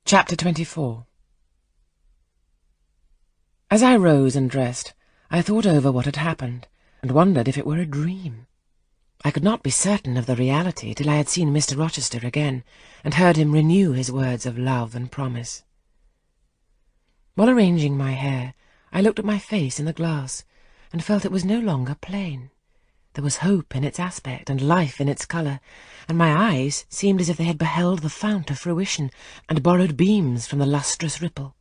Chapter 24. As I rose and dressed, I thought over what had happened, and wondered if it were a dream. I could not be certain of the reality till I had seen Mr. Rochester again, and heard him renew his words of love and promise. While arranging my hair, I looked at my face in the glass, and felt it was no longer plain. There was hope in its aspect, and life in its colour, and my eyes seemed as if they had beheld the fount of fruition, and borrowed beams from the lustrous ripple.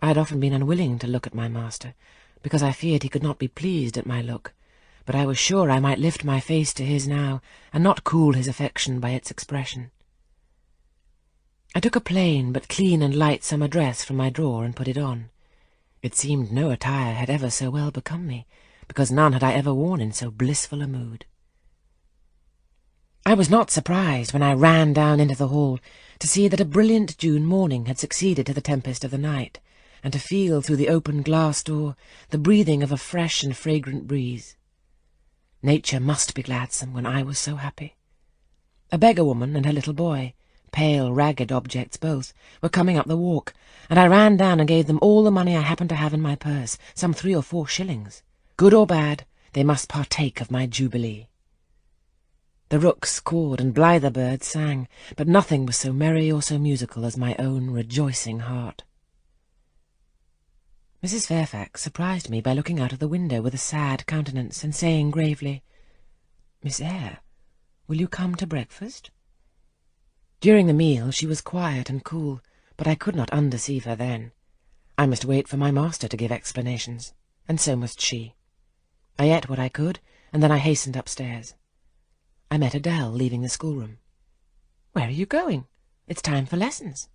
I had often been unwilling to look at my master, because I feared he could not be pleased at my look, but I was sure I might lift my face to his now, and not cool his affection by its expression. I took a plain but clean and light summer dress from my drawer and put it on. It seemed no attire had ever so well become me, because none had I ever worn in so blissful a mood. I was not surprised when I ran down into the hall to see that a brilliant June morning had succeeded to the tempest of the night, and to feel through the open glass door the breathing of a fresh and fragrant breeze. Nature must be gladsome when I was so happy. A beggar-woman and her little boy, pale, ragged objects both, were coming up the walk, and I ran down and gave them all the money I happened to have in my purse, some 3 or 4 shillings. Good or bad, they must partake of my jubilee. The rooks cawed and blither birds sang, but nothing was so merry or so musical as my own rejoicing heart. Mrs. Fairfax surprised me by looking out of the window with a sad countenance and saying gravely, "Miss Eyre, will you come to breakfast?" During the meal she was quiet and cool, but I could not undeceive her then. I must wait for my master to give explanations, and so must she. I ate what I could, and then I hastened upstairs. I met Adele leaving the schoolroom. "Where are you going? It's time for lessons."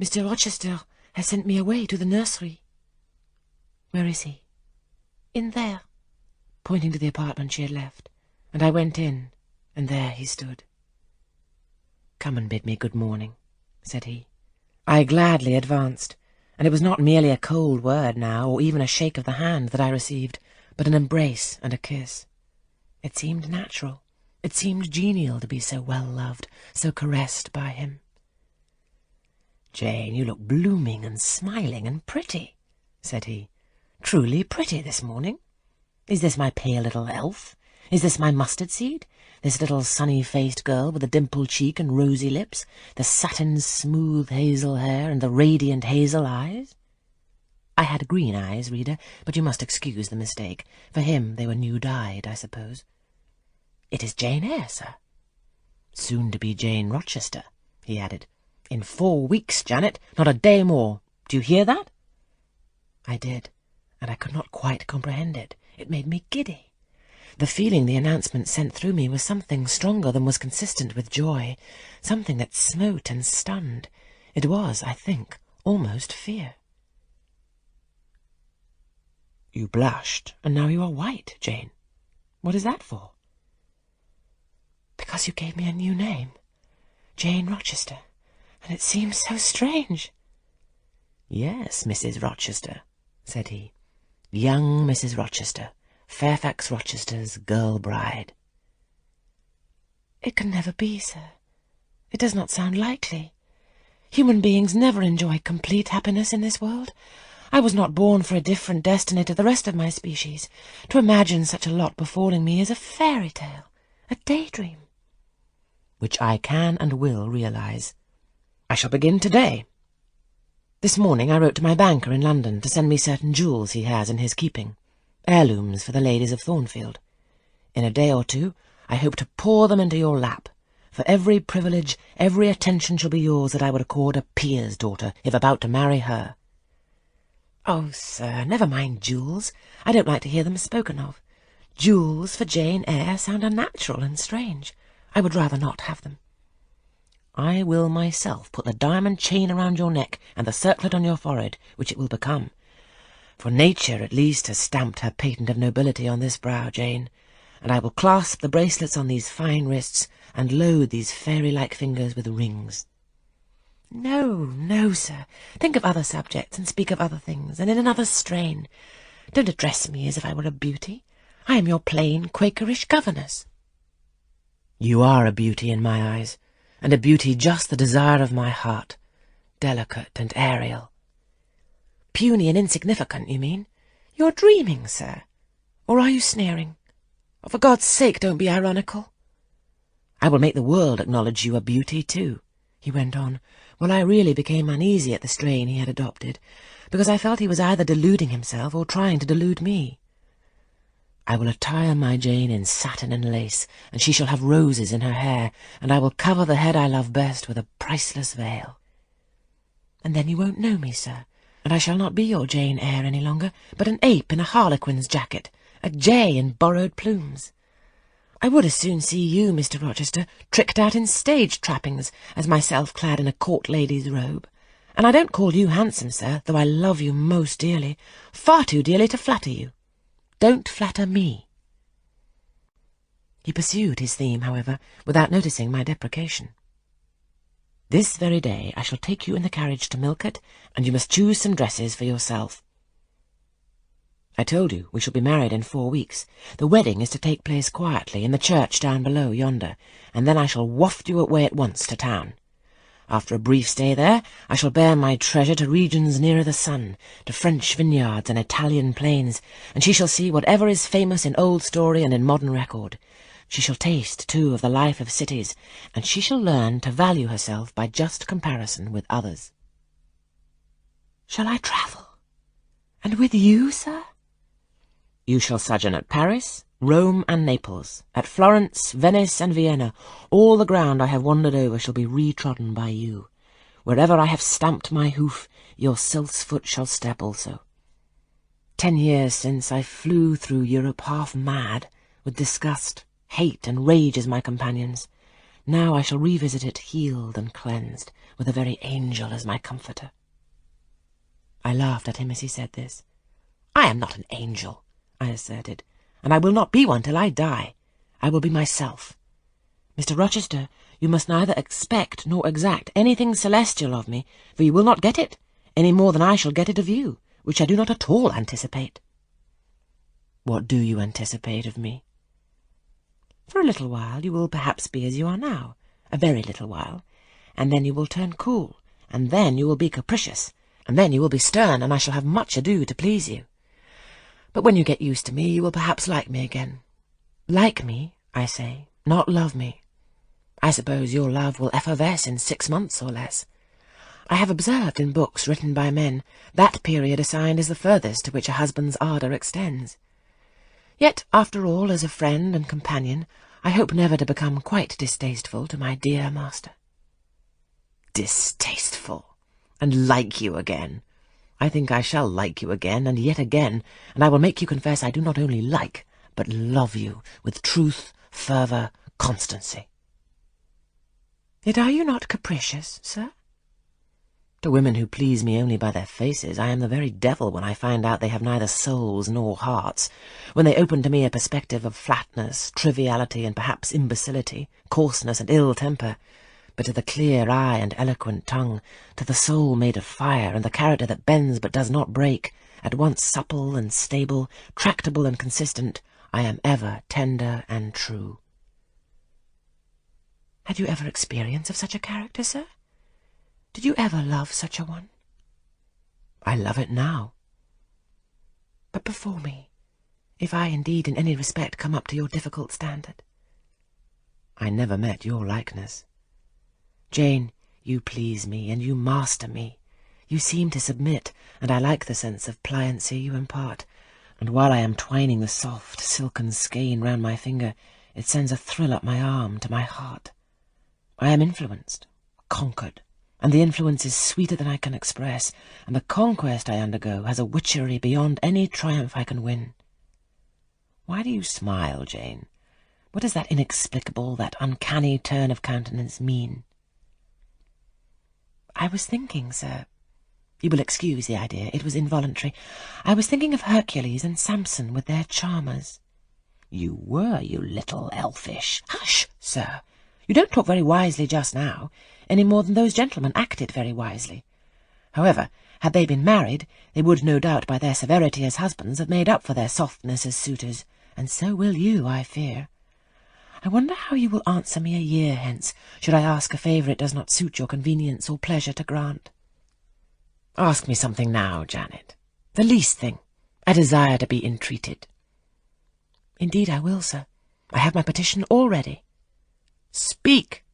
"Mr. Rochester has sent me away to the nursery." "Where is he?" "In there," pointing to the apartment she had left, and I went in, and there he stood. "Come and bid me good morning," said he. I gladly advanced, and it was not merely a cold word now, or even a shake of the hand that I received, but an embrace and a kiss. It seemed natural, it seemed genial to be so well loved, so caressed by him. "Jane, you look blooming and smiling and pretty," said he. "Truly pretty this morning. Is this my pale little elf? Is this my mustard seed? This little sunny-faced girl with a dimpled cheek and rosy lips, the satin-smooth hazel hair and the radiant hazel eyes?" I had green eyes, reader, but you must excuse the mistake. For him they were new-dyed, I suppose. "It is Jane Eyre, sir." "Soon to be Jane Rochester," he added. "In 4 weeks, Janet, not a day more. Do you hear that?" I did, and I could not quite comprehend it. It made me giddy. The feeling the announcement sent through me was something stronger than was consistent with joy, something that smote and stunned. It was, I think, almost fear. "You blushed, and now you are white, Jane. What is that for?" "Because you gave me a new name, Jane Rochester, and it seems so strange." "Yes, Mrs. Rochester," said he. "Young Mrs. Rochester, Fairfax Rochester's girl bride." "It can never be, sir. It does not sound likely. Human beings never enjoy complete happiness in this world. I was not born for a different destiny to the rest of my species. To imagine such a lot befalling me is a fairy tale, a daydream." "Which I can and will realize. I shall begin today. This morning I wrote to my banker in London to send me certain jewels he has in his keeping, heirlooms for the ladies of Thornfield. In a day or 2 I hope to pour them into your lap. For every privilege, every attention shall be yours that I would accord a peer's daughter, if about to marry her." "Oh, sir, never mind jewels. I don't like to hear them spoken of. Jewels for Jane Eyre sound unnatural and strange. I would rather not have them." "I will myself put the diamond chain around your neck and the circlet on your forehead, which it will become. For nature, at least, has stamped her patent of nobility on this brow, Jane, and I will clasp the bracelets on these fine wrists, and load these fairy-like fingers with rings." "No, no, sir. Think of other subjects, and speak of other things, and in another strain. Don't address me as if I were a beauty. I am your plain, Quakerish governess." "You are a beauty in my eyes, and a beauty just the desire of my heart, delicate and aerial. Puny and insignificant, you mean? You're dreaming, sir. Or are you sneering? Oh, for God's sake, don't be ironical. I will make the world acknowledge you a beauty, too, he went on, while I really became uneasy at the strain he had adopted, because I felt he was either deluding himself or trying to delude me. I will attire my Jane in satin and lace, and she shall have roses in her hair, and I will cover the head I love best with a priceless veil. And then you won't know me, sir, and I shall not be your Jane Eyre any longer, but an ape in a harlequin's jacket, a jay in borrowed plumes. I would as soon see you, Mr. Rochester, tricked out in stage trappings, as myself clad in a court lady's robe. And I don't call you handsome, sir, though I love you most dearly, far too dearly to flatter you. Don't flatter me. He pursued his theme, however, without noticing my deprecation. This very day I shall take you in the carriage to Millcote, and you must choose some dresses for yourself. I told you we shall be married in 4 weeks. The wedding is to take place quietly in the church down below yonder, and then I shall waft you away at once to town. After a brief stay there, I shall bear my treasure to regions nearer the sun, to French vineyards and Italian plains, and she shall see whatever is famous in old story and in modern record. She shall taste, too, of the life of cities, and she shall learn to value herself by just comparison with others. Shall I travel? And with you, sir? You shall sojourn at Paris, Rome and Naples, at Florence, Venice and Vienna. All the ground I have wandered over shall be retrodden by you. Wherever I have stamped my hoof, your sylph's foot shall step also. 10 years since I flew through Europe half mad, with disgust, hate and rage as my companions. Now I shall revisit it healed and cleansed, with a very angel as my comforter. I laughed at him as he said this. I am not an angel, I asserted, and I will not be one till I die. I will be myself. Mr. Rochester, you must neither expect nor exact anything celestial of me, for you will not get it, any more than I shall get it of you, which I do not at all anticipate. What do you anticipate of me? For a little while you will perhaps be as you are now, a very little while, and then you will turn cool, and then you will be capricious, and then you will be stern, and I shall have much ado to please you. But when you get used to me, you will perhaps like me again. Like me, I say, not love me. I suppose your love will effervesce in 6 months or less. I have observed in books written by men that period assigned as the furthest to which a husband's ardour extends. Yet, after all, as a friend and companion, I hope never to become quite distasteful to my dear master. Distasteful! And like you again! I think I shall like you again, and yet again, and I will make you confess I do not only like, but love you, with truth, fervour, constancy. Yet are you not capricious, sir? To women who please me only by their faces, I am the very devil when I find out they have neither souls nor hearts, when they open to me a perspective of flatness, triviality, and perhaps imbecility, coarseness and ill temper. But to the clear eye and eloquent tongue, to the soul made of fire, and the character that bends but does not break, at once supple and stable, tractable and consistent, I am ever tender and true. Had you ever experience of such a character, sir? Did you ever love such a one? I love it now. But before me, if I indeed in any respect come up to your difficult standard. I never met your likeness. Jane, you please me, and you master me. You seem to submit, and I like the sense of pliancy you impart, and while I am twining the soft, silken skein round my finger, it sends a thrill up my arm to my heart. I am influenced, conquered, and the influence is sweeter than I can express, and the conquest I undergo has a witchery beyond any triumph I can win. Why do you smile, Jane? What does that inexplicable, that uncanny turn of countenance mean? I was thinking, sir. You will excuse the idea, it was involuntary. I was thinking of Hercules and Samson with their charmers. You were, you little elfish. Hush, sir! You don't talk very wisely just now, any more than those gentlemen acted very wisely. However, had they been married, they would no doubt by their severity as husbands have made up for their softness as suitors, and so will you, I fear. I wonder how you will answer me a year hence, should I ask a favour it does not suit your convenience or pleasure to grant. Ask me something now, Janet. The least thing. I desire to be entreated. Indeed I will, sir. I have my petition all ready. Speak!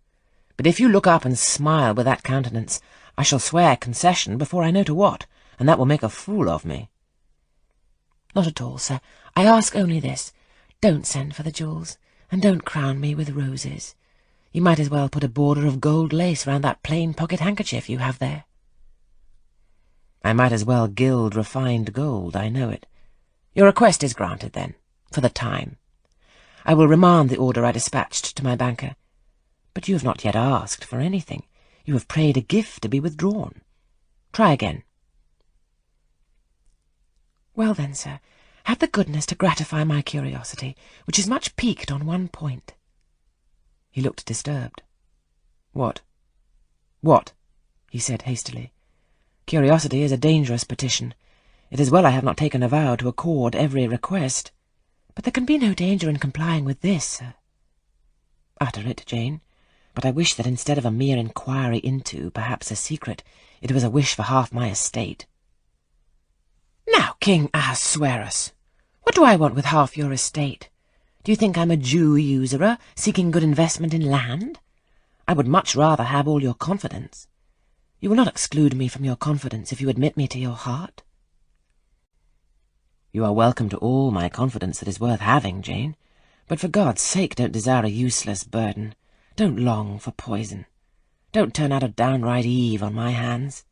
But if you look up and smile with that countenance, I shall swear concession before I know to what, and that will make a fool of me. Not at all, sir. I ask only this. Don't send for the jewels, and don't crown me with roses. You might as well put a border of gold lace round that plain pocket-handkerchief you have there. I might as well gild refined gold, I know it. Your request is granted, then, for the time. I will remand the order I dispatched to my banker. But you have not yet asked for anything. You have prayed a gift to be withdrawn. Try again. Well then, sir, have the goodness to gratify my curiosity, which is much piqued on one point. He looked disturbed. What? What? He said hastily. Curiosity is a dangerous petition. It is well I have not taken a vow to accord every request. But there can be no danger in complying with this, sir. Utter it, Jane. But I wish that instead of a mere inquiry into, perhaps a secret, it was a wish for half my estate. Now, King Ahasuerus, what do I want with half your estate? Do you think I'm a Jew usurer, seeking good investment in land? I would much rather have all your confidence. You will not exclude me from your confidence if you admit me to your heart? You are welcome to all my confidence that is worth having, Jane, but for God's sake don't desire a useless burden. Don't long for poison. Don't turn out a downright Eve on my hands.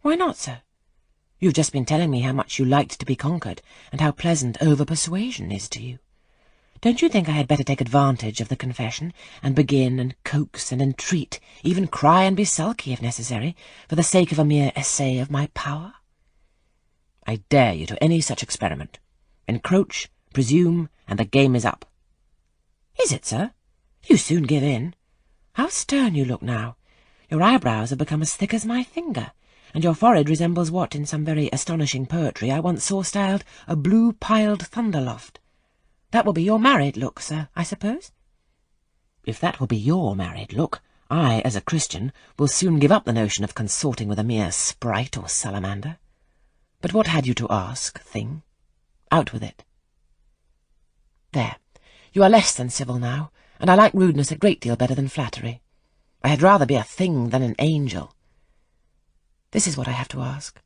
Why not, sir? You've just been telling me how much you liked to be conquered, and how pleasant over-persuasion is to you. Don't you think I had better take advantage of the confession, and begin and coax and entreat, even cry and be sulky if necessary, for the sake of a mere essay of my power? I dare you to any such experiment. Encroach, presume, and the game is up. Is it, sir? You soon give in. How stern you look now. Your eyebrows have become as thick as my finger, and your forehead resembles what, in some very astonishing poetry, I once saw styled a blue-piled thunderloft. That will be your married look, sir, I suppose? If that will be your married look, I, as a Christian, will soon give up the notion of consorting with a mere sprite or salamander. But what had you to ask, thing? Out with it. There, you are less than civil now, and I like rudeness a great deal better than flattery. I had rather be a thing than an angel. This is what I have to ask.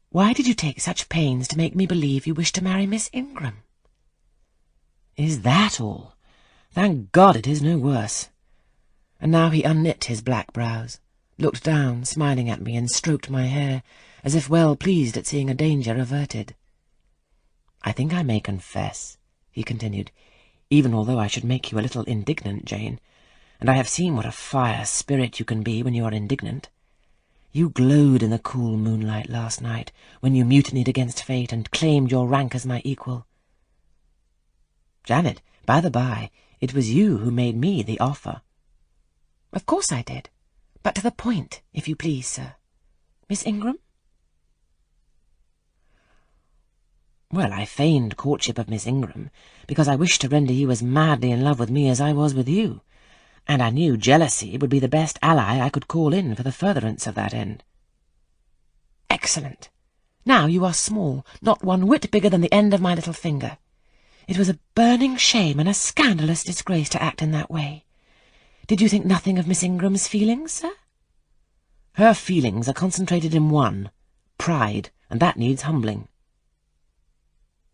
Why did you take such pains to make me believe you wished to marry Miss Ingram? Is that all? Thank God it is no worse. And now he unknit his black brows, looked down, smiling at me, and stroked my hair, as if well pleased at seeing a danger averted. I think I may confess, he continued, even although I should make you a little indignant, Jane, and I have seen what a fire spirit you can be when you are indignant. You glowed in the cool moonlight last night, when you mutinied against fate and claimed your rank as my equal. Janet, by the by, it was you who made me the offer. Of course I did, but to the point, if you please, sir. Miss Ingram? Well, I feigned courtship of Miss Ingram, because I wished to render you as madly in love with me as I was with you, and I knew jealousy would be the best ally I could call in for the furtherance of that end. Excellent. Now you are small, not one whit bigger than the end of my little finger. It was a burning shame and a scandalous disgrace to act in that way. Did you think nothing of Miss Ingram's feelings, sir? Her feelings are concentrated in one, pride, and that needs humbling.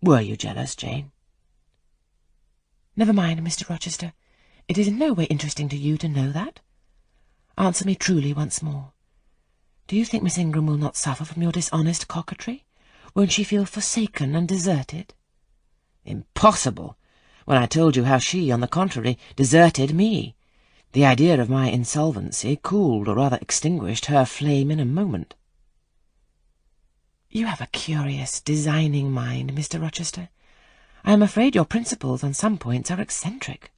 Were you jealous, Jane? Never mind, Mr. Rochester. It is in no way interesting to you to know that. Answer me truly once more. Do you think Miss Ingram will not suffer from your dishonest coquetry? Won't she feel forsaken and deserted? Impossible! When I told you how she, on the contrary, deserted me. The idea of my insolvency cooled, or rather extinguished, her flame in a moment. You have a curious, designing mind, Mr. Rochester. I am afraid your principles on some points are eccentric.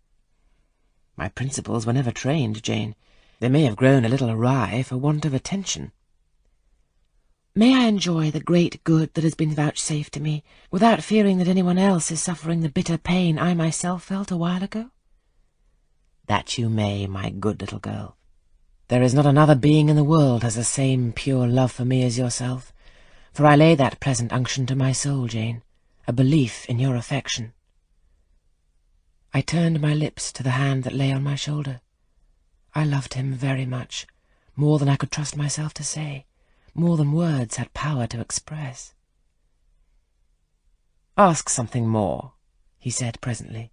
My principles were never trained, Jane. They may have grown a little awry for want of attention. May I enjoy the great good that has been vouchsafed to me, without fearing that anyone else is suffering the bitter pain I myself felt a while ago? That you may, my good little girl. There is not another being in the world has the same pure love for me as yourself, for I lay that present unction to my soul, Jane, a belief in your affection. I turned my lips to the hand that lay on my shoulder. I loved him very much, more than I could trust myself to say, more than words had power to express. "Ask something more," he said presently.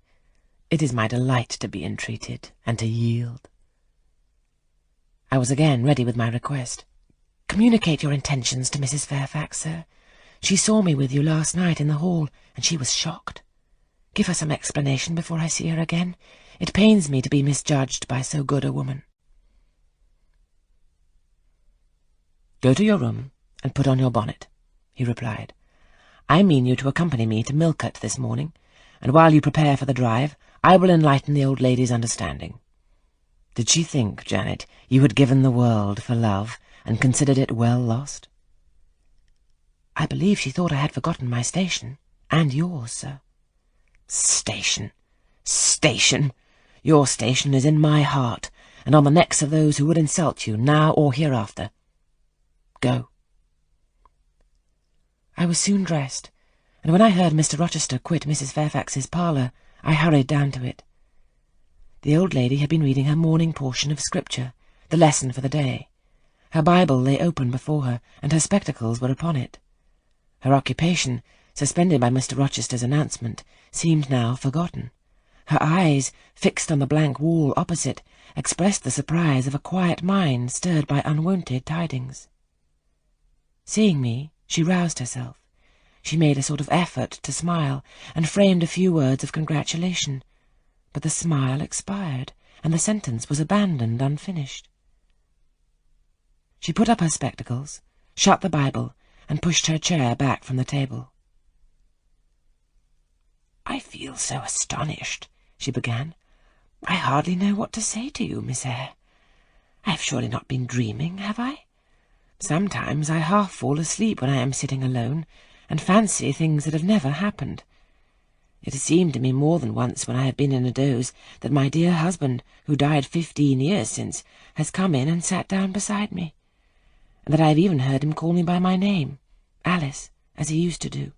"It is my delight to be entreated, and to yield." I was again ready with my request. "Communicate your intentions to Mrs. Fairfax, sir. She saw me with you last night in the hall, and she was shocked. Give her some explanation before I see her again. It pains me to be misjudged by so good a woman." "Go to your room and put on your bonnet," he replied. "I mean you to accompany me to Millcote this morning, and while you prepare for the drive, I will enlighten the old lady's understanding. Did she think, Janet, you had given the world for love, and considered it well lost?" "I believe she thought I had forgotten my station, and yours, sir." "Station! Station! Your station is in my heart, and on the necks of those who would insult you, now or hereafter. Go." I was soon dressed, and when I heard Mr. Rochester quit Mrs. Fairfax's parlour, I hurried down to it. The old lady had been reading her morning portion of Scripture, the lesson for the day. Her Bible lay open before her, and her spectacles were upon it. Her occupation, suspended by Mr. Rochester's announcement, seemed now forgotten. Her eyes, fixed on the blank wall opposite, expressed the surprise of a quiet mind stirred by unwonted tidings. Seeing me, she roused herself. She made a sort of effort to smile, and framed a few words of congratulation, but the smile expired, and the sentence was abandoned unfinished. She put up her spectacles, shut the Bible, and pushed her chair back from the table. "I feel so astonished," she began. "I hardly know what to say to you, Miss Eyre. I have surely not been dreaming, have I? Sometimes I half fall asleep when I am sitting alone, and fancy things that have never happened. It has seemed to me more than once when I have been in a doze that my dear husband, who died 15 years since, has come in and sat down beside me, and that I have even heard him call me by my name, Alice, as he used to do.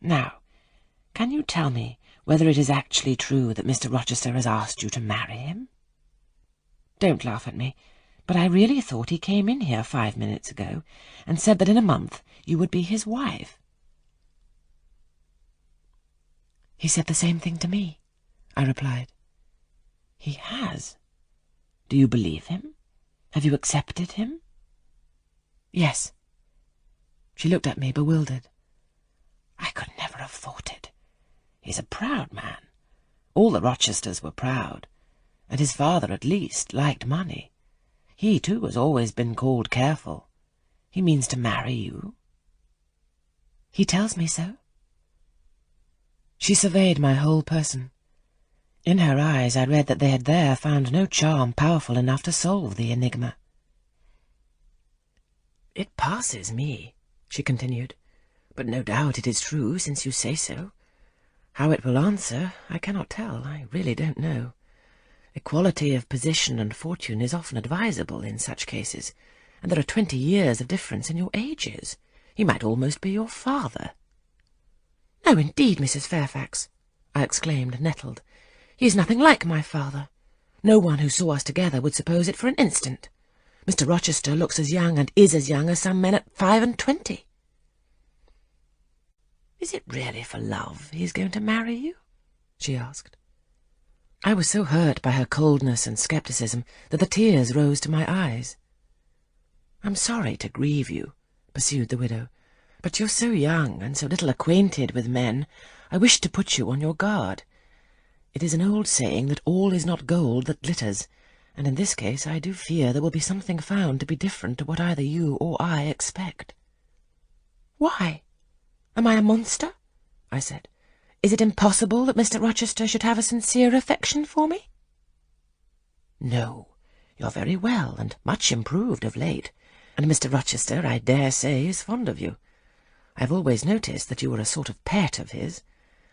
Now, can you tell me whether it is actually true that Mr. Rochester has asked you to marry him? Don't laugh at me, but I really thought he came in here 5 minutes ago and said that in a month you would be his wife." "He said the same thing to me," I replied. "He has? Do you believe him? Have you accepted him?" "Yes." She looked at me bewildered. "I could never have thought it. He's a proud man. All the Rochesters were proud, and his father, at least, liked money. He, too, has always been called careful. He means to marry you." "He tells me so." She surveyed my whole person. In her eyes I read that they had there found no charm powerful enough to solve the enigma. "It passes me," she continued, "but no doubt it is true, since you say so. How it will answer, I cannot tell. I really don't know. Equality of position and fortune is often advisable in such cases, and there are 20 years of difference in your ages. He might almost be your father." "No, indeed, Mrs. Fairfax," I exclaimed, nettled. "He is nothing like my father. No one who saw us together would suppose it for an instant. Mr. Rochester looks as young and is as young as some men at 25. "Is it really for love he is going to marry you?" she asked. I was so hurt by her coldness and scepticism that the tears rose to my eyes. "I'm sorry to grieve you," pursued the widow, "but you're so young and so little acquainted with men, I wish to put you on your guard. It is an old saying that all is not gold that glitters, and in this case I do fear there will be something found to be different to what either you or I expect." "Why? Am I a monster?" I said. "Is it impossible that Mr. Rochester should have a sincere affection for me?" "No, you're very well, and much improved of late, And Mr. Rochester, I dare say, is fond of you. I've always noticed that you were a sort of pet of his.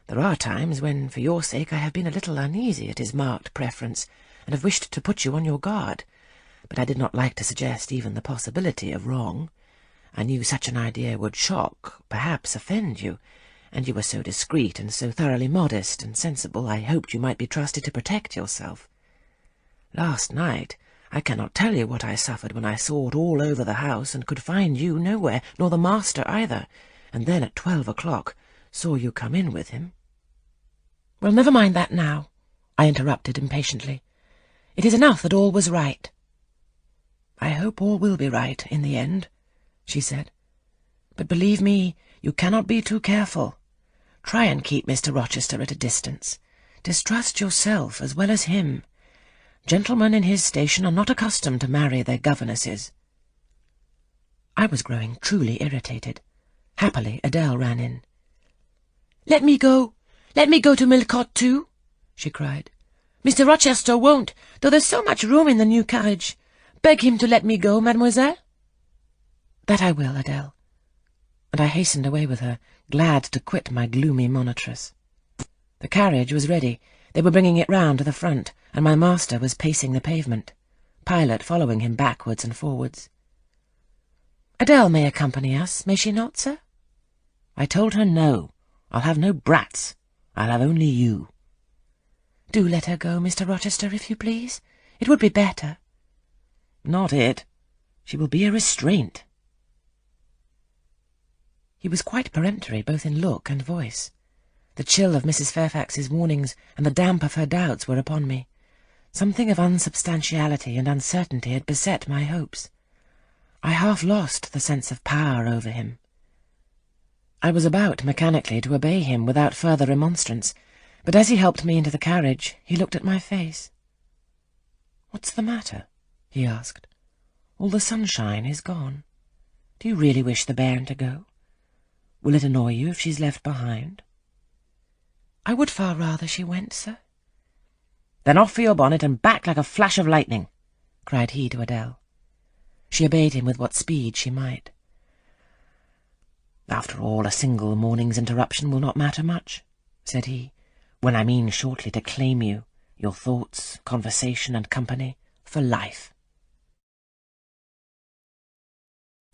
There are times when, for your sake, I have been a little uneasy at his marked preference, and have wished to put you on your guard. But I did not like to suggest even the possibility of wrong. I knew such an idea would shock, perhaps offend you, and you were so discreet and so thoroughly modest and sensible, I hoped you might be trusted to protect yourself. Last night, I cannot tell you what I suffered when I sought all over the house and could find you nowhere, nor the master either, and then at 12 o'clock saw you come in with him." "Well, never mind that now," I interrupted impatiently. "It is enough that all was right." "I hope all will be right in the end," she said. "But believe me, you cannot be too careful. Try and keep Mr. Rochester at a distance. Distrust yourself as well as him. Gentlemen in his station are not accustomed to marry their governesses." I was growing truly irritated. Happily, Adele ran in. "Let me go! Let me go to Millcote too!" she cried. "Mr. Rochester won't, though there's so much room in the new carriage. Beg him to let me go, mademoiselle." "That I will, Adele." And I hastened away with her, glad to quit my gloomy monitress. The carriage was ready. They were bringing it round to the front, and my master was pacing the pavement, Pilot following him backwards and forwards. "Adele may accompany us, may she not, sir?" I told her no. I'll have no brats. I'll have only you. "Do let her go, Mr. Rochester, if you please. It would be better." "Not it. She will be a restraint." He was quite peremptory, both in look and voice. The chill of Mrs. Fairfax's warnings and the damp of her doubts were upon me. Something of unsubstantiality and uncertainty had beset my hopes. I half lost the sense of power over him. I was about mechanically to obey him without further remonstrance, but as he helped me into the carriage, he looked at my face. "What's the matter?" he asked. "All the sunshine is gone. Do you really wish the bairn to go? Will it annoy you if she's left behind?" "I would far rather she went, sir." "Then off for your bonnet and back like a flash of lightning," cried he to Adele. She obeyed him with what speed she might. "After all, a single morning's interruption will not matter much," said he, "when I mean shortly to claim you, your thoughts, conversation, and company, for life."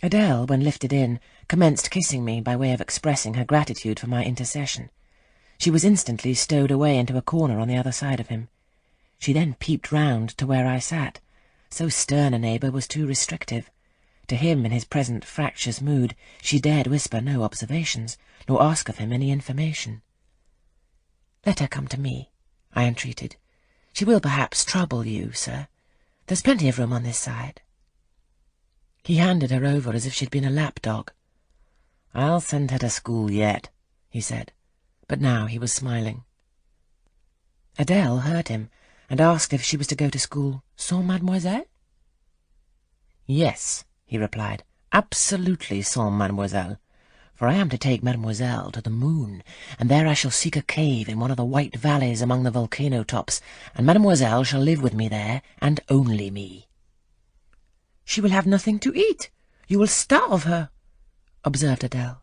Adele, when lifted in, commenced kissing me by way of expressing her gratitude for my intercession. She was instantly stowed away into a corner on the other side of him. She then peeped round to where I sat. So stern a neighbour was too restrictive. To him, in his present fractious mood, she dared whisper no observations, nor ask of him any information. "Let her come to me," I entreated. "She will perhaps trouble you, sir. There's plenty of room on this side." He handed her over as if she'd been a lapdog. "I'll send her to school yet," he said, but now he was smiling. Adele heard him, and asked if she was to go to school sans mademoiselle. "Yes," he replied, "absolutely sans mademoiselle, for I am to take mademoiselle to the moon, and there I shall seek a cave in one of the white valleys among the volcano tops, and mademoiselle shall live with me there, and only me." "She will have nothing to eat. You will starve her," observed Adele.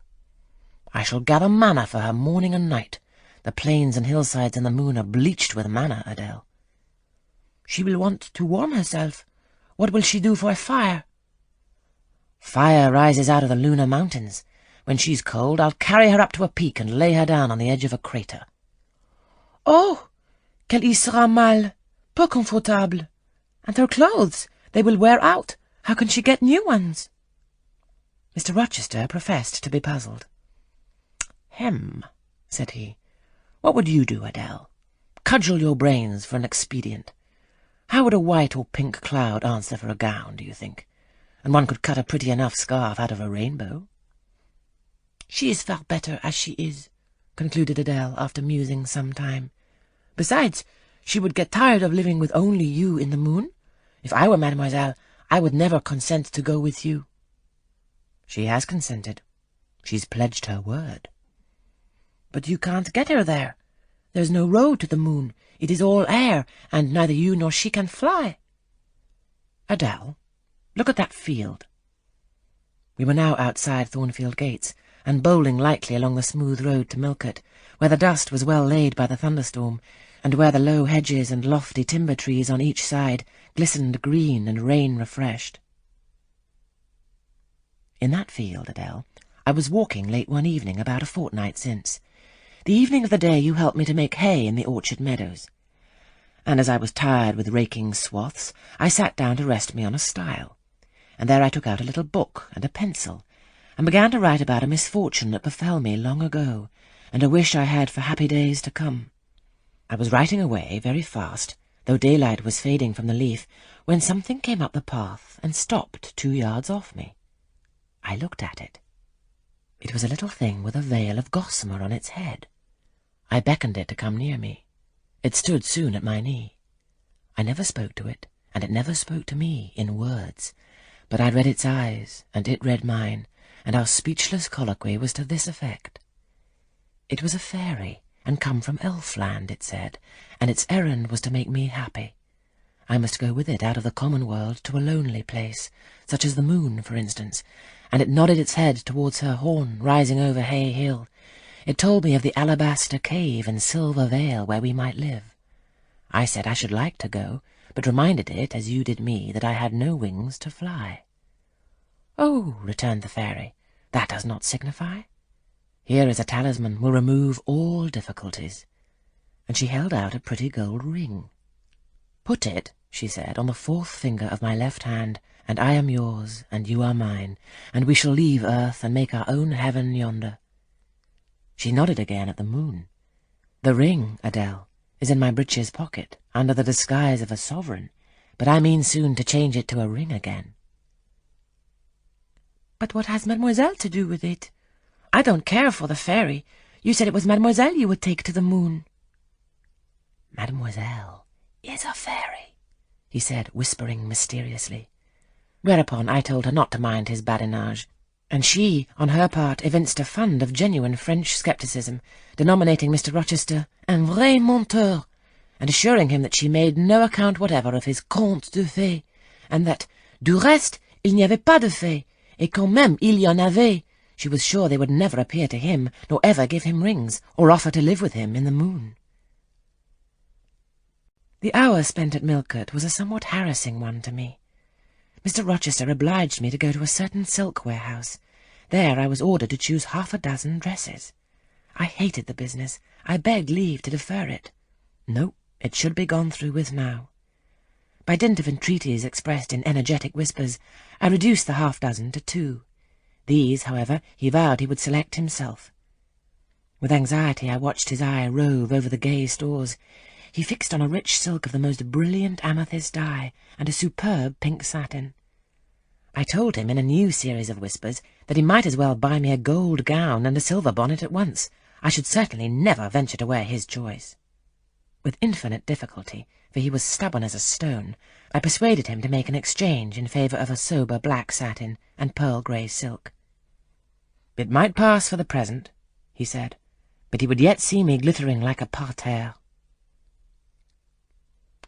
"I shall gather manna for her morning and night. The plains and hillsides in the moon are bleached with manna, Adele." "She will want to warm herself. What will she do for a fire?" "Fire rises out of the lunar mountains. When she's cold, I'll carry her up to a peak and lay her down on the edge of a crater." "Oh, qu'elle y sera mal, peu confortable. And her clothes, they will wear out. How can she get new ones?" Mr. Rochester professed to be puzzled. "Hem," said he. "What would you do, Adele? Cudgel your brains for an expedient. How would a white or pink cloud answer for a gown, do you think? And one could cut a pretty enough scarf out of a rainbow." "She is far better as she is," concluded Adele, after musing some time. "Besides, she would get tired of living with only you in the moon. If I were mademoiselle, I would never consent to go with you." "She has consented. She's pledged her word." "But you can't get her there. There's no road to the moon. It is all air, and neither you nor she can fly." "Adele, look at that field." We were now outside Thornfield gates, and bowling lightly along the smooth road to Millcote, where the dust was well laid by the thunderstorm, and where the low hedges and lofty timber trees on each side glistened green and rain-refreshed. In that field, Adele, I was walking late one evening about a fortnight since, the evening of the day you helped me to make hay in the orchard meadows. And as I was tired with raking swaths, I sat down to rest me on a stile, and there I took out a little book and a pencil, and began to write about a misfortune that befell me long ago, and a wish I had for happy days to come. I was writing away very fast, though daylight was fading from the leaf, when something came up the path and stopped 2 yards off me. I looked at it. It was a little thing with a veil of gossamer on its head. I beckoned it to come near me. It stood soon at my knee. I never spoke to it, and it never spoke to me in words, but I read its eyes, and it read mine, and our speechless colloquy was to this effect. It was a fairy, and come from Elfland, it said, and its errand was to make me happy. I must go with it out of the common world to a lonely place, such as the moon, for instance, and it nodded its head towards her horn rising over Hay Hill. It told me of the alabaster cave and silver vale where we might live. I said I should like to go, but reminded it, as you did me, that I had no wings to fly. "Oh," returned the fairy, "that does not signify. Here is a talisman will remove all difficulties." And she held out a pretty gold ring. "Put it," she said, "on the 4th finger of my left hand, and I am yours, and you are mine, and we shall leave earth and make our own heaven yonder." She nodded again at the moon. "The ring, Adele, is in my breeches pocket, under the disguise of a sovereign, but I mean soon to change it to a ring again." "But what has mademoiselle to do with it? I don't care for the fairy. You said it was mademoiselle you would take to the moon." "Mademoiselle is a fairy," he said, whispering mysteriously. Whereupon I told her not to mind his badinage, and she, on her part, evinced a fund of genuine French scepticism, denominating Mr. Rochester un vrai menteur, and assuring him that she made no account whatever of his contes de fées, and that, du reste, il n'y avait pas de fées, et quand même il y en avait, she was sure they would never appear to him, nor ever give him rings, or offer to live with him in the moon. The hour spent at Millcote was a somewhat harassing one to me. Mr. Rochester obliged me to go to a certain silk warehouse. There I was ordered to choose 6 dresses. I hated the business. I begged leave to defer it. No, it should be gone through with now. By dint of entreaties expressed in energetic whispers, I reduced the 6 to 2. These, however, he vowed he would select himself. With anxiety I watched his eye rove over the gay stores. He fixed on a rich silk of the most brilliant amethyst dye, and a superb pink satin. I told him in a new series of whispers that he might as well buy me a gold gown and a silver bonnet at once. I should certainly never venture to wear his choice. With infinite difficulty, for he was stubborn as a stone, I persuaded him to make an exchange in favour of a sober black satin and pearl-grey silk. "It might pass for the present," he said, "but he would yet see me glittering like a parterre."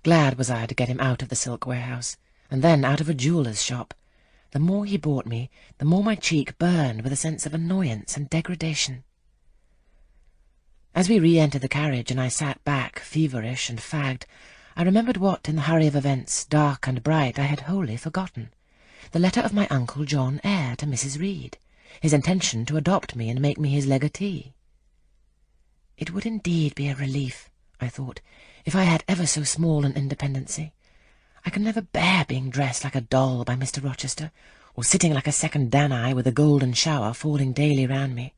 Glad was I to get him out of the silk warehouse, and then out of a jeweller's shop. The more he bought me, the more my cheek burned with a sense of annoyance and degradation. As we re-entered the carriage, and I sat back, feverish and fagged, I remembered what, in the hurry of events, dark and bright, I had wholly forgotten. The letter of my uncle John Eyre to Mrs. Reed, his intention to adopt me and make me his legatee. It would indeed be a relief, I thought, if I had ever so small an independency. I can never bear being dressed like a doll by Mr. Rochester, or sitting like a second Danae with a golden shower falling daily round me.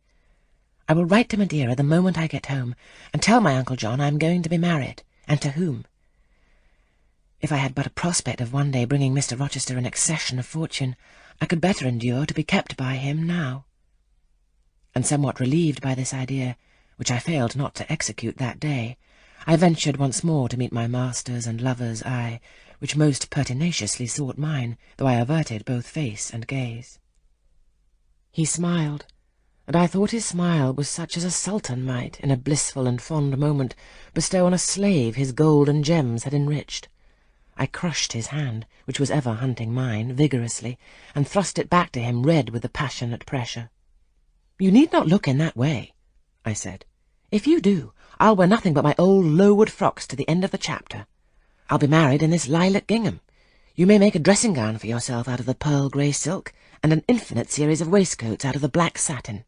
I will write to Madeira the moment I get home, and tell my Uncle John I am going to be married, and to whom. If I had but a prospect of one day bringing Mr. Rochester an accession of fortune, I could better endure to be kept by him now. And somewhat relieved by this idea, which I failed not to execute that day, I ventured once more to meet my master's and lover's eye, which most pertinaciously sought mine, though I averted both face and gaze. He smiled, and I thought his smile was such as a sultan might, in a blissful and fond moment, bestow on a slave his gold and gems had enriched. I crushed his hand, which was ever hunting mine, vigorously, and thrust it back to him, red with the passionate pressure. "You need not look in that way," I said. "If you do, I'll wear nothing but my old Lowood frocks to the end of the chapter. I'll be married in this lilac gingham. You may make a dressing-gown for yourself out of the pearl-grey silk, and an infinite series of waistcoats out of the black satin."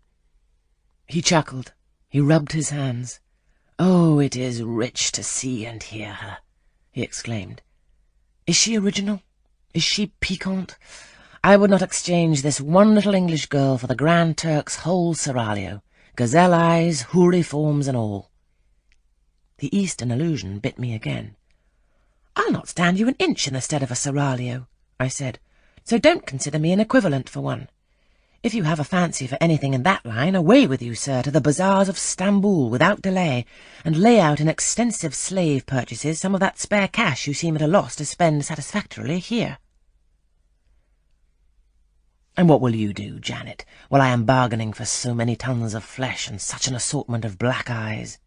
He chuckled. He rubbed his hands. "Oh, it is rich to see and hear her," he exclaimed. "Is she original? Is she piquant? I would not exchange this one little English girl for the Grand Turk's whole seraglio, gazelle eyes, houri forms and all." The Eastern allusion bit me again. "I'll not stand you an inch in the stead of a seraglio," I said, "so don't consider me an equivalent for one. If you have a fancy for anything in that line, away with you, sir, to the bazaars of Stamboul without delay, and lay out in extensive slave purchases some of that spare cash you seem at a loss to spend satisfactorily here." "And what will you do, Janet, while I am bargaining for so many tons of flesh and such an assortment of black eyes?"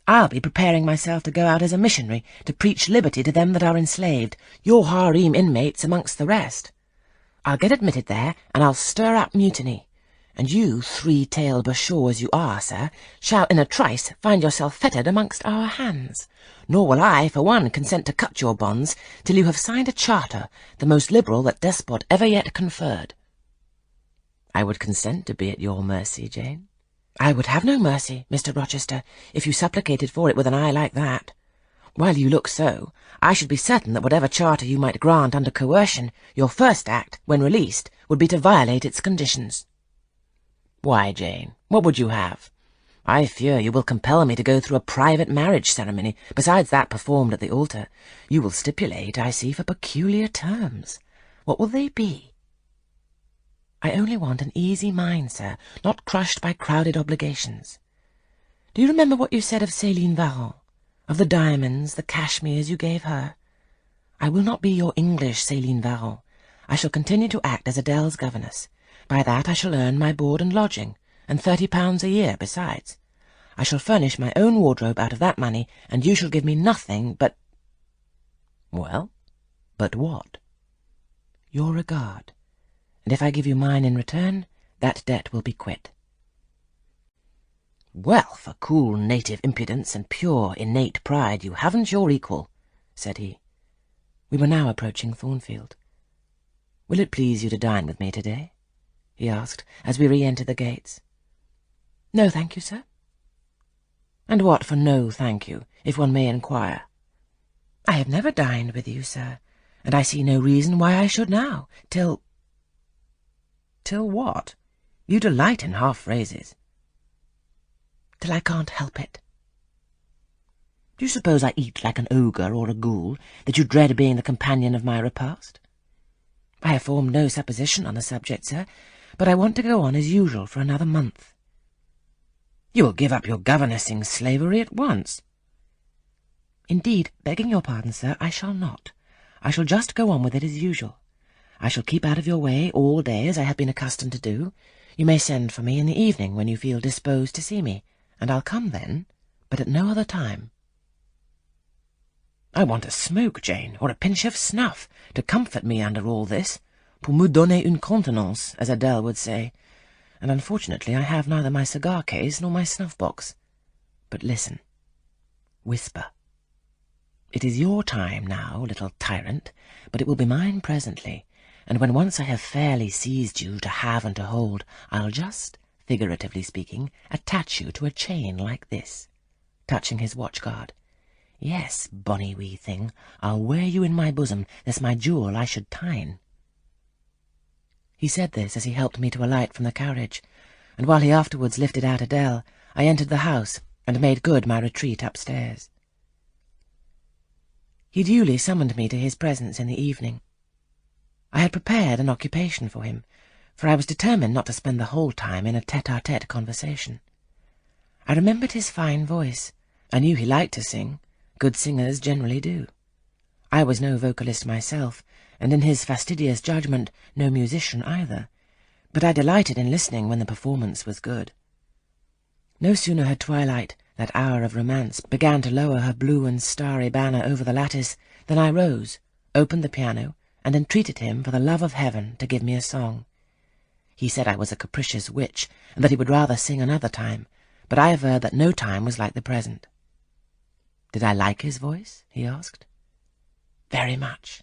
"I'll be preparing myself to go out as a missionary, to preach liberty to them that are enslaved, your harem inmates amongst the rest. I'll get admitted there, and I'll stir up mutiny. And you, three-tailed bashaw as you are, sir, shall in a trice find yourself fettered amongst our hands. Nor will I, for one, consent to cut your bonds till you have signed a charter, the most liberal that despot ever yet conferred." "I would consent to be at your mercy, Jane." "I would have no mercy, Mr. Rochester, if you supplicated for it with an eye like that. While you look so, I should be certain that whatever charter you might grant under coercion, your first act, when released, would be to violate its conditions." "Why, Jane, what would you have? I fear you will compel me to go through a private marriage ceremony, besides that performed at the altar. You will stipulate, I see, for peculiar terms. What will they be?" "I only want an easy mind, sir, not crushed by crowded obligations. Do you remember what you said of Céline Varens? Of the diamonds, the cashmeres you gave her? I will not be your English Céline Varens. I shall continue to act as Adèle's governess. By that I shall earn my board and lodging, and £30 a year besides. I shall furnish my own wardrobe out of that money, and you shall give me nothing but—" "Well, but what?" "Your regard. And if I give you mine in return, that debt will be quit." "Well, for cool native impudence and pure innate pride, you haven't your equal," said he. We were now approaching Thornfield. "Will it please you to dine with me today?" he asked, as we re-entered the gates. "No, thank you, sir." "And what for no thank you, if one may inquire?" "I have never dined with you, sir, and I see no reason why I should now, till—" "Till what? You delight in half-phrases." "Till I can't help it." "Do you suppose I eat like an ogre or a ghoul, that you dread being the companion of my repast?" "I have formed no supposition on the subject, sir, but I want to go on as usual for another month." "You will give up your governessing slavery at once." "Indeed, begging your pardon, sir, I shall not. I shall just go on with it as usual. I shall keep out of your way all day, as I have been accustomed to do. You may send for me in the evening when you feel disposed to see me, and I'll come then, but at no other time." "I want a smoke, Jane, or a pinch of snuff, to comfort me under all this, pour me donner une contenance, as Adèle would say, and unfortunately I have neither my cigar-case nor my snuff-box. But listen. Whisper. It is your time now, little tyrant, but it will be mine presently, and when once I have fairly seized you to have and to hold, I'll just, figuratively speaking, attach you to a chain like this," touching his watch-guard. "Yes, bonny wee thing, I'll wear you in my bosom, this my jewel I should tine." He said this as he helped me to alight from the carriage, and while he afterwards lifted out Adèle, I entered the house and made good my retreat upstairs. He duly summoned me to his presence in the evening. I had prepared an occupation for him, for I was determined not to spend the whole time in a tete-a-tete conversation. I remembered his fine voice. I knew he liked to sing. Good singers generally do. I was no vocalist myself, and in his fastidious judgment no musician either, but I delighted in listening when the performance was good. No sooner had twilight, that hour of romance, began to lower her blue and starry banner over the lattice, Then I rose, opened the piano, and entreated him for the love of heaven to give me a song. He said I was a capricious witch, and that he would rather sing another time, but I averred that no time was like the present. Did I like his voice? He asked. Very much.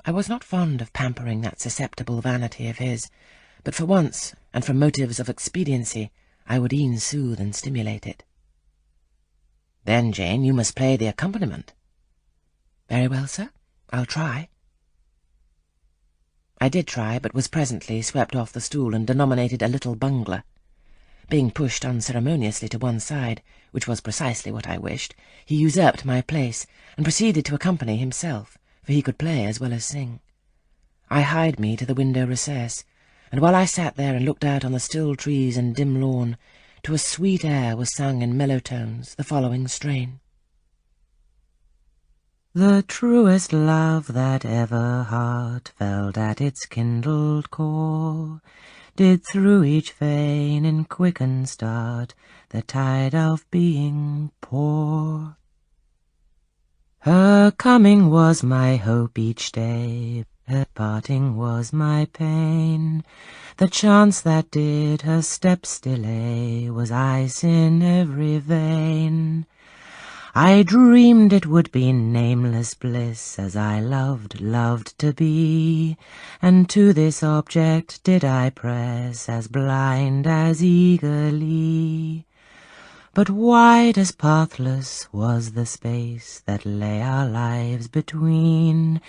I was not fond of pampering that susceptible vanity of his, but for once, and from motives of expediency, I would e'en soothe and stimulate it. Then, Jane, you must play the accompaniment. Very well, sir. I'll try. I did try, but was presently swept off the stool and denominated a little bungler. Being pushed unceremoniously to one side, which was precisely what I wished, he usurped my place, and proceeded to accompany himself, for he could play as well as sing. I hied me to the window recess, and while I sat there and looked out on the still trees and dim lawn, to a sweet air was sung in mellow tones the following strain. The truest love that ever heart felt at its kindled core did through each vein in quickened start the tide of being pour. Her coming was my hope each day, her parting was my pain. The chance that did her steps delay was ice in every vein. I dreamed it would be nameless bliss, as I loved to be, and to this object did I press, as blind as eagerly. But wide as pathless was the space that lay our lives between,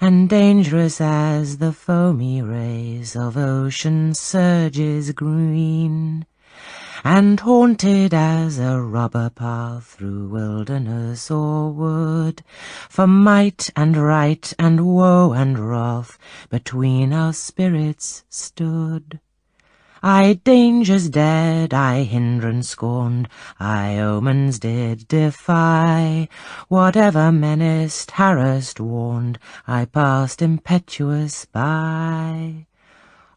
and dangerous as the foamy race of ocean surges green, and haunted as a robber path through wilderness or wood, for might and right and woe and wrath between our spirits stood. I dangers dared, I hindrance scorned, I omens did defy, whatever menaced, harassed, warned, I passed impetuous by.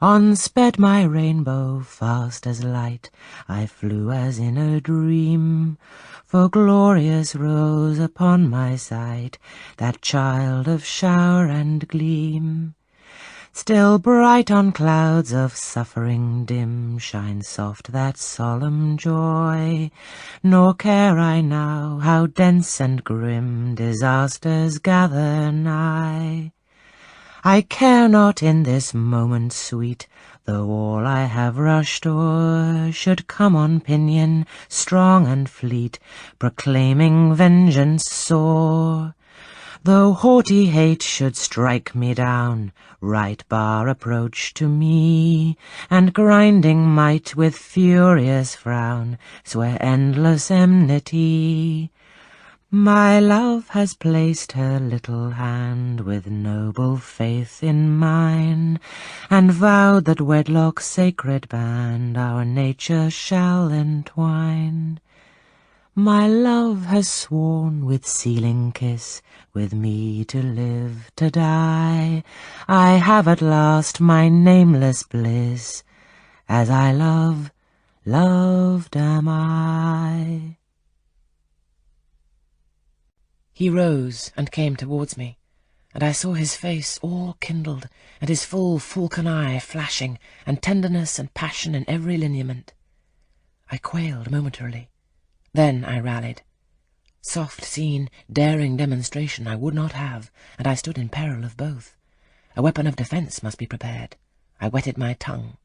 On sped my rainbow, fast as light, I flew as in a dream, for glorious rose upon my sight that child of shower and gleam. Still bright on clouds of suffering dim shines soft that solemn joy, nor care I now how dense and grim disasters gather nigh. I care not in this moment sweet, though all I have rushed o'er should come on pinion, strong and fleet, proclaiming vengeance sore. Though haughty hate should strike me down, right bar approach to me, and grinding might with furious frown swear endless enmity. My love has placed her little hand with noble faith in mine, and vowed that wedlock's sacred band our nature shall entwine. My love has sworn with sealing kiss with me to live, to die. I have at last my nameless bliss, as I loved am I. He rose and came towards me, and I saw his face all kindled, and his full falcon eye flashing, and tenderness and passion in every lineament. I quailed momentarily. Then I rallied. Soft scene, daring demonstration I would not have, and I stood in peril of both. A weapon of defence must be prepared. I wetted my tongue.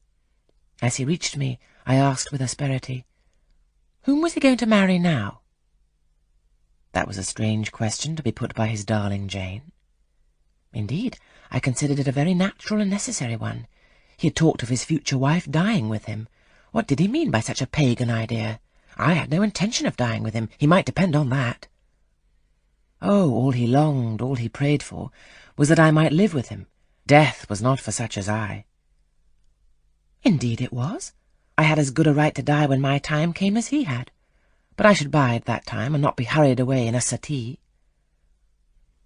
As he reached me, I asked with asperity, "Whom was he going to marry now?" That was a strange question to be put by his darling Jane. Indeed, I considered it a very natural and necessary one. He had talked of his future wife dying with him. What did he mean by such a pagan idea? I had no intention of dying with him, he might depend on that. Oh, all he longed, all he prayed for, was that I might live with him. Death was not for such as I. Indeed it was. I had as good a right to die when my time came as he had. But I should bide that time, and not be hurried away in a settee.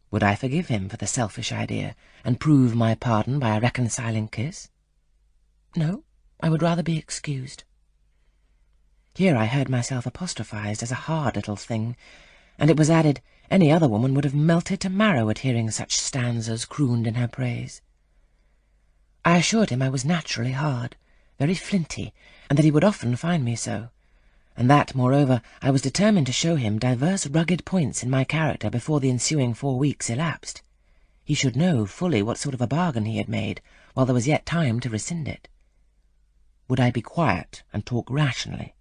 Would I forgive him for the selfish idea, and prove my pardon by a reconciling kiss? No, I would rather be excused. Here I heard myself apostrophized as a hard little thing, and it was added any other woman would have melted to marrow at hearing such stanzas crooned in her praise. I assured him I was naturally hard, very flinty, and that he would often find me so, and that, moreover, I was determined to show him divers rugged points in my character before the ensuing 4 weeks elapsed. He should know fully what sort of a bargain he had made, while there was yet time to rescind it. Would I be quiet and talk rationally?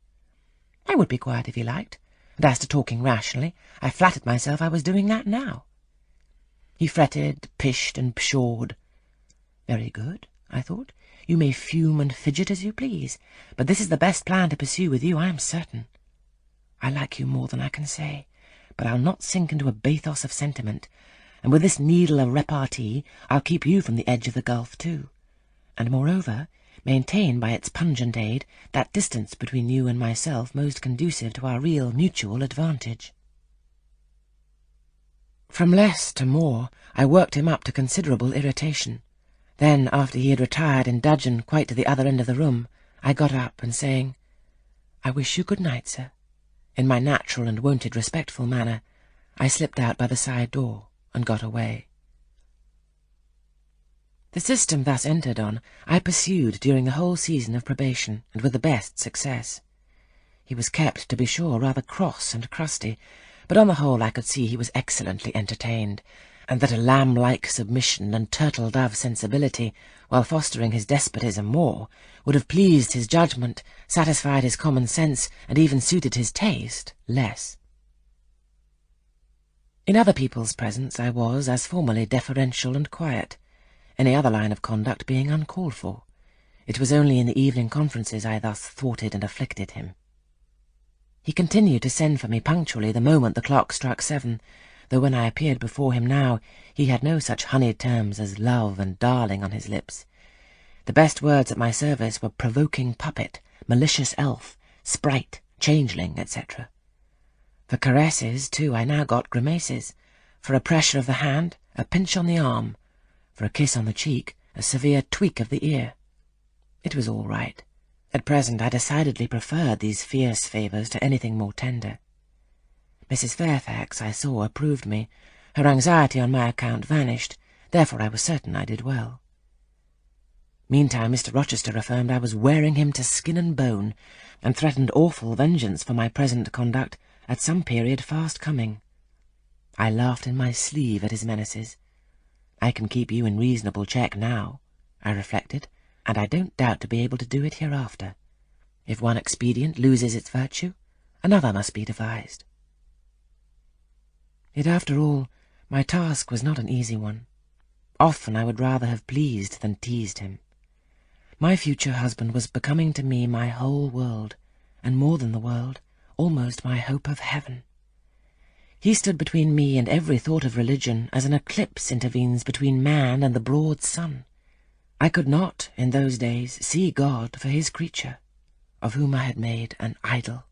I would be quiet if he liked, and as to talking rationally, I flattered myself I was doing that now. He fretted, pished, and pshawed. Very good, I thought. You may fume and fidget as you please, but this is the best plan to pursue with you, I am certain. I like you more than I can say, but I'll not sink into a bathos of sentiment, and with this needle of repartee I'll keep you from the edge of the gulf too, and moreover maintain by its pungent aid that distance between you and myself most conducive to our real mutual advantage. From less to more, I worked him up to considerable irritation. Then, after he had retired in dudgeon quite to the other end of the room, I got up, and saying, "I wish you good night, sir," in my natural and wonted respectful manner, I slipped out by the side door and got away. The system thus entered on I pursued during the whole season of probation, and with the best success. He was kept, to be sure, rather cross and crusty, but on the whole I could see he was excellently entertained, and that a lamb-like submission and turtle-dove sensibility, while fostering his despotism more, would have pleased his judgment, satisfied his common sense, and even suited his taste less. In other people's presence I was, as formerly, deferential and quiet, any other line of conduct being uncalled for. It was only in the evening conferences I thus thwarted and afflicted him. He continued to send for me punctually the moment the clock struck 7, though when I appeared before him now, he had no such honeyed terms as love and darling on his lips. The best words at my service were provoking puppet, malicious elf, sprite, changeling, etc. For caresses, too, I now got grimaces. For a pressure of the hand, a pinch on the arm. For a kiss on the cheek, a severe tweak of the ear. It was all right. At present I decidedly preferred these fierce favours to anything more tender. Mrs. Fairfax, I saw, approved me. Her anxiety on my account vanished, therefore I was certain I did well. Meantime Mr. Rochester affirmed I was wearing him to skin and bone, and threatened awful vengeance for my present conduct at some period fast coming. I laughed in my sleeve at his menaces. I can keep you in reasonable check now, I reflected, and I don't doubt to be able to do it hereafter. If one expedient loses its virtue, another must be devised. Yet after all, my task was not an easy one. Often I would rather have pleased than teased him. My future husband was becoming to me my whole world, and more than the world, almost my hope of heaven. He stood between me and every thought of religion, as an eclipse intervenes between man and the broad sun. I could not, in those days, see God for his creature, of whom I had made an idol.